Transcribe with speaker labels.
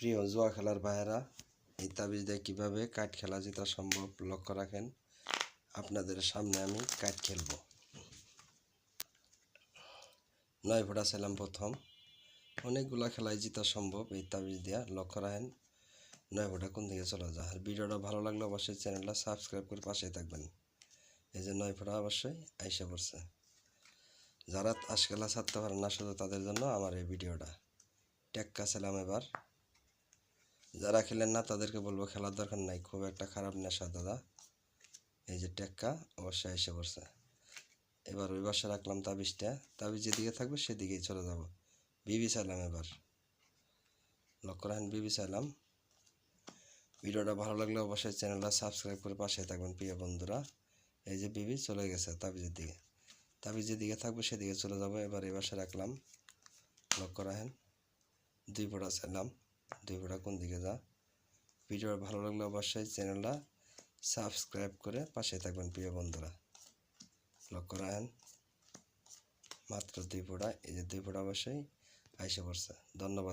Speaker 1: প্রিয় জুয়া খেলার ভাইয়েরা, এই তাবিজ দিয়ে কীভাবে কাঠ খেলা জেতা সম্ভব লক্ষ্য রাখেন। আপনাদের সামনে আমি কাঠ খেলব। 9 ফোঁটা ছিলাম প্রথম। অনেকগুলা খেলায় জেতা সম্ভব এই তাবিজ দিয়া, লক্ষ্য রাখেন 9 ফোঁটা কোন দিকে চলে যায়। আর ভিডিওটা ভালো লাগলে অবশ্যই চ্যানেলটা সাবস্ক্রাইব করে পাশেই থাকবেন। এই যে 9 ফোঁটা অবশ্যই আইসা পড়ছে। যারা তাস খেলা ছাড়তে পারেন না শুধু তাদের জন্য আমার এই ভিডিওটা। টেক্কা ছিলাম এবার। যারা খেলেন না তাদেরকে বলবো খেলার দরকার নাই, খুব একটা খারাপ নেশা দাদা। এই যে টেক্কা অবশ্যই এসে পড়ছে। এবার ওই পাশে রাখলাম তাবিজটা, তাবিজ যেদিকে থাকবে সেদিকেই চলে যাব। বিবি চাইলাম এবার, লক্ষ্য রাখেন বিবি চাইলাম। ভিডিওটা ভালো লাগলে অবশ্যই চ্যানেলটা সাবস্ক্রাইব করে পাশে থাকবেন প্রিয় বন্ধুরা। এই যে বিবি চলে গেছে তাবিজের দিকে, তাবিজ যেদিকে থাকবে সেদিকে চলে যাব। এবার এই পাশে রাখলাম, লক্ষ্য রাখেন 2 ফোঁটা চাইলাম। 2 ফোঁটা কোন দিকে যা। ভিডিও ভালো লাগলে অবশ্যই চ্যানেলটা সাবস্ক্রাইব করে পাশে থাকবেন প্রিয় বন্ধুরা। লক্ষ্য রাখেন মাত্র 2 ফোঁটা। এই যে 2 ফোঁটা অবশ্যই আইসে পড়ছে। ধন্যবাদ।